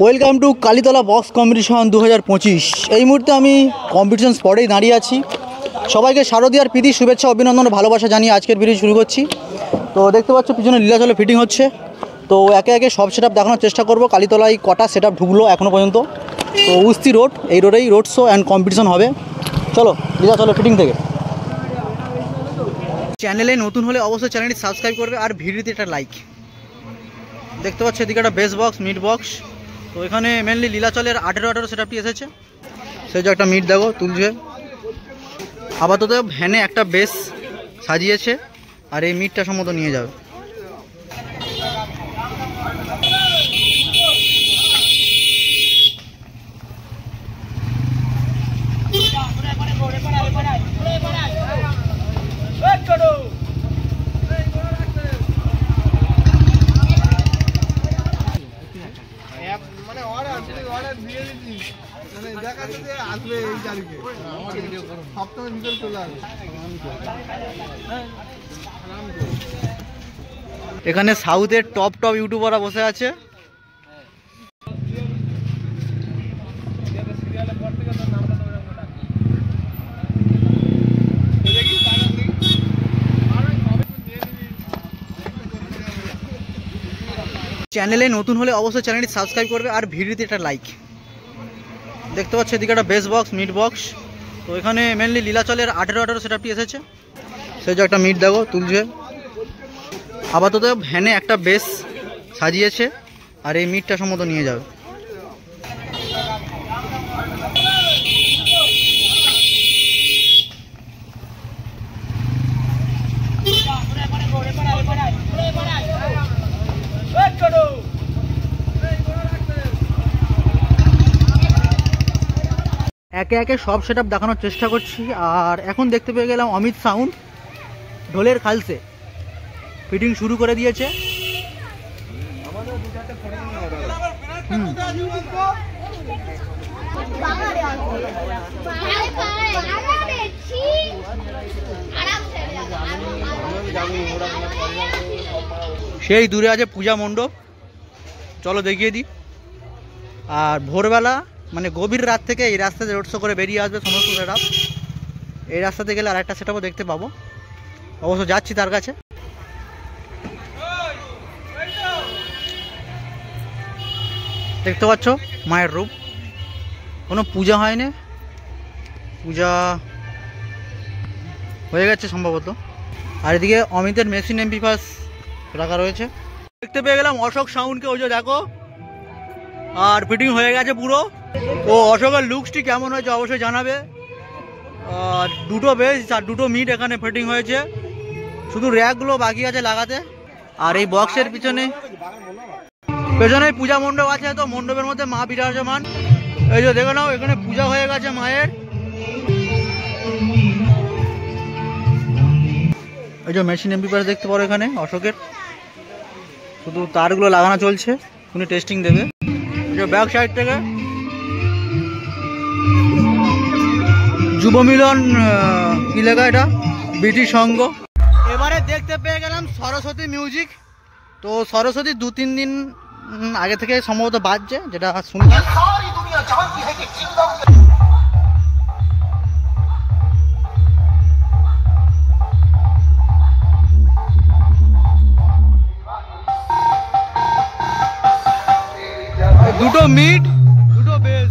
Welcome to Kalitala box competition 2025। এই মুহূর্তে আমি কম্পিটিশন স্পটেই দাঁড়িয়ে আছি। সবাইকে শারদীয়ার প্রীতি শুভেচ্ছা অভিনন্দন ভালোবাসা জানিয়ে আজকের ভিডিও শুরু করছি। তো দেখতে পাচ্ছ পিছনে লীলাচলে ফিটিং হচ্ছে। তো একে একে সব সেটআপ দেখানোর চেষ্টা করব। কালীতলায় কটা সেটআপ ঢুকলো এখনও পর্যন্ত। তো উস্তি রোড, এই রোডেই রোড শো অ্যান্ড কম্পিটিশন হবে। চলো লীলাচলে ফিটিং থেকে। চ্যানেলে নতুন হলে অবশ্যই চ্যানেলটি সাবস্ক্রাইব করবে আর ভিডিওতে একটা লাইক। দেখতে পাচ্ছ এদিকে একটা বেস বক্স, মিড বক্স। তো এখানে মেনলি লীলাচলের 18 সেটআপটি এসেছে। সেই যে একটা মিট দেখো তুলছে। আপাতত ভ্যানে একটা বেস সাজিয়েছে আর এই মিটটা সম্ভবত নিয়ে যাবে। এখানে সাউথের টপ ইউটিউবাররা বসে আছে। চ্যানেলে নতুন হলে অবশ্যই চ্যানেলটি সাবস্ক্রাইব করবে আর ভিডিওতে একটা লাইক। দেখতে পাচ্ছ এদিকে একটা বেস বক্স, মিড বক্স। তো এখানে মেনলি লীলাচলের 18 সেটআপটি এসেছে। সেই যে একটা মিট দেখো তুলছে। আপাতত ভ্যানে একটা বেস সাজিয়েছে আর এই মিটটা সম্ভবত নিয়ে যাবে। একে একে সব সেটআপ দেখানোর চেষ্টা করছি। আর এখন দেখতে পেয়ে গেলাম অমিত সাউন্ড ঢোলের খালসে ফিটিং শুরু করে দিয়েছে। সেই দূরে আছে পূজা মণ্ডপ, চলো দেখিয়ে দিই। আর ভোরবেলা মানে গভীর রাত থেকে এই রাস্তাতে রোড শো করে বেরিয়ে আসবে সমস্ত সেটআপ। এই রাস্তাতে গেলে আর একটা সেটআপও দেখতে পাবো, অবশ্য যাচ্ছি তার কাছে। দেখতে পাচ্ছ মায়ের রূপ, কোনো পূজা হয়নি, পূজা হয়ে গেছে সম্ভবত। আর এদিকে অমিতের মেশিন MP5 রাখা রয়েছে। দেখতে পেয়ে গেলাম অশোক সাউন্ডকে, ওই যে দেখো। আর ফিটিং হয়ে গেছে পুরো। তো অশোকের লুকসটি কেমন হয়েছে অবশ্যই জানাবে। আর দুটো বেস আর দুটো মিট এখানে ফিটিং হয়েছে, শুধু র্যাকগুলো বাকি আছে লাগাতে। আর এই বক্সের পিছনে পূজা মণ্ডপ আছে। তো মণ্ডপের মধ্যে মা বিরাজমান, এই যে দেখে নাও এখানে পূজা হয়ে গেছে মায়ের। এই যে মেশিন MP5 দেখতে পারো এখানে অশোকের, শুধু তারগুলো লাগানো চলছে, উনি টেস্টিং দেবে। এই যে ব্যাক সাইড থেকে যুব মিলন কি লেখা, এটা বিটি সংঘ। এবারে দেখতে পেয়ে গেলাম সরস্বতী মিউজিক। তো সরস্বতী 2-3 দিন আগে থেকে সম্ভবত বাজছে, যেটা শুনলাম। দুটো মিড, দুটো বেস।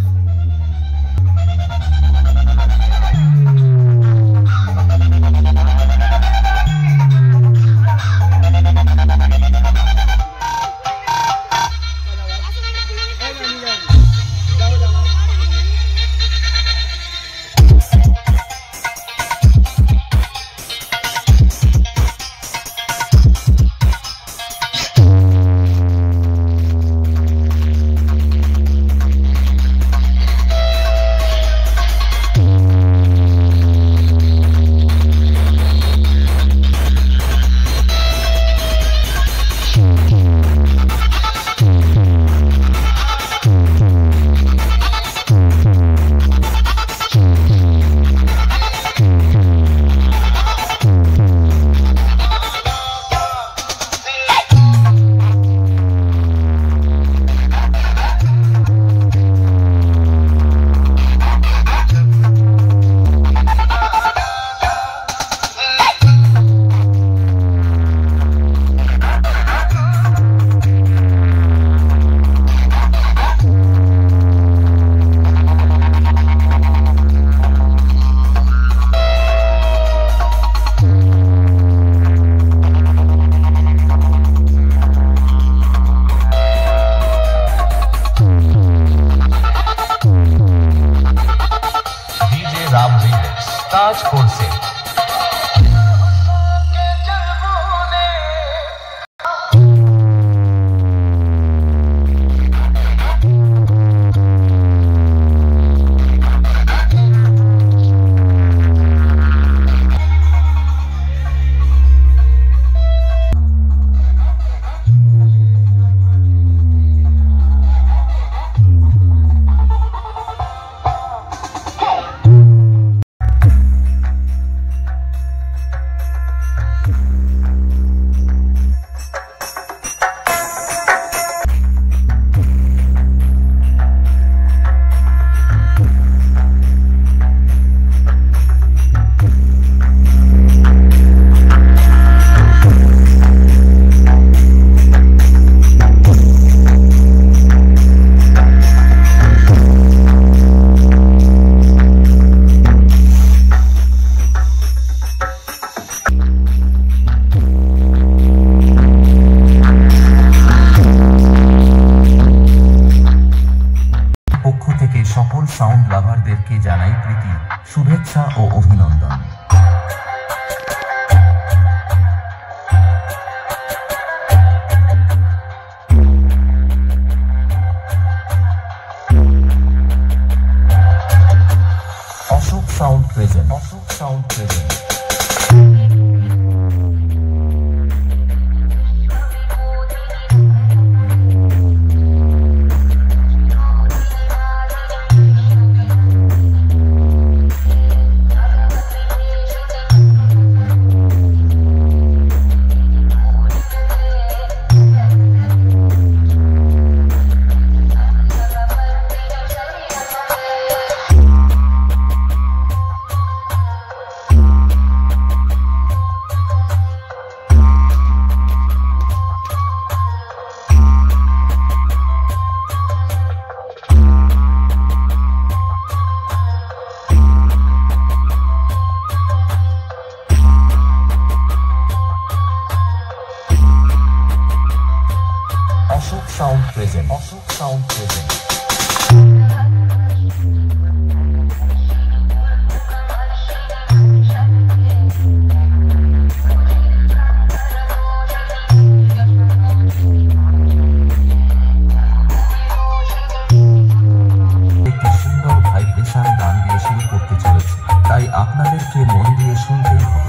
সাউন্ড লাভারদেরকে জানাই প্রীতি, শুভেচ্ছা ও অভিনন্দন। Ashok sound present, Ashok sound present. Ashok sound present, Ashok sound present. একটি সুন্দর ভাইব্রেশন গান দিয়ে শুরু করতে চলেছে, তাই আপনাদেরকে মন দিয়ে শুনতেই হবে।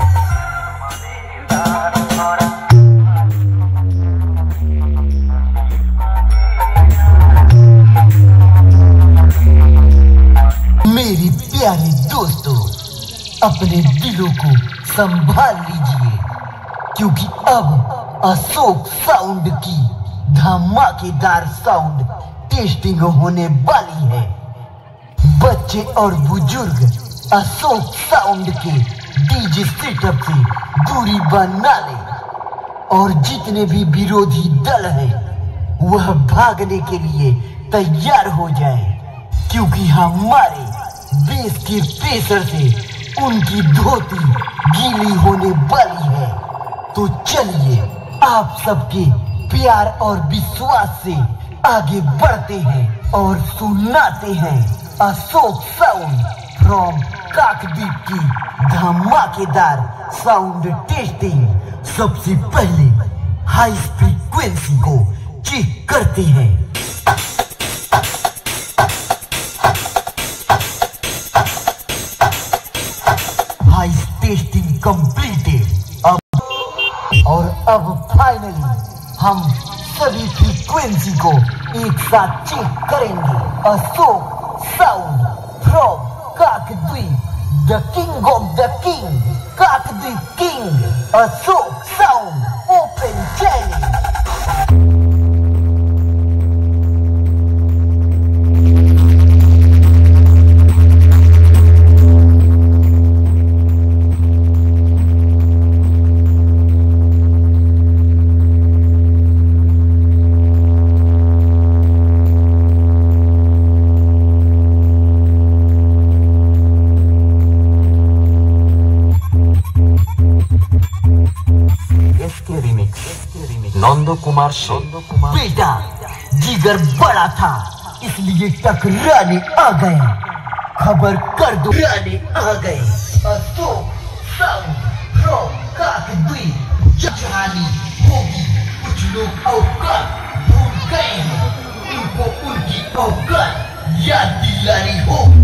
मेरे प्यारे दोस्तों, अपने दिलों को संभाल लीजिए, क्योंकि अब अशोक साउंड की धमाकेदार साउंड टेस्टिंग होने वाली है। बच्चे और बुजुर्ग अशोक साउंड के डीजे सेटअप से दूरी बना ले और जितने भी विरोधी दल हैं वह भागने के लिए तैयार हो जाए, क्योंकि हमारे बेस के प्रेशर से उनकी धोती गीली होने वाली है। तो चलिए आप सबके प्यार और विश्वास से आगे बढ़ते हैं और सुनाते हैं अशोक साउंड फ्रॉम काकद्वीप की धमाकेदार साउंड टेस्टिंग। सबसे पहले हाई फ्रीक्वेंसी को चेक करते हैं। High testing completed. अब फाइनली हम सभी फ्रीक्वेंसी को एक साथ चेक करेंगे। Ashok sound from Kakdwip, the king of the king, Kakdwip king, Ashok sound open challenge. Nand Kumar से बेटा जिगर बड़ा था इसलिए टकराने आ गए, खबर कर दो टकराने आ गए। अशोक साउंड फ्रॉम काकद्वीप जानी होगी। कुछ लोग औकात भूल गए हैं, इनको उनकी औकात याद दिलानी होगी।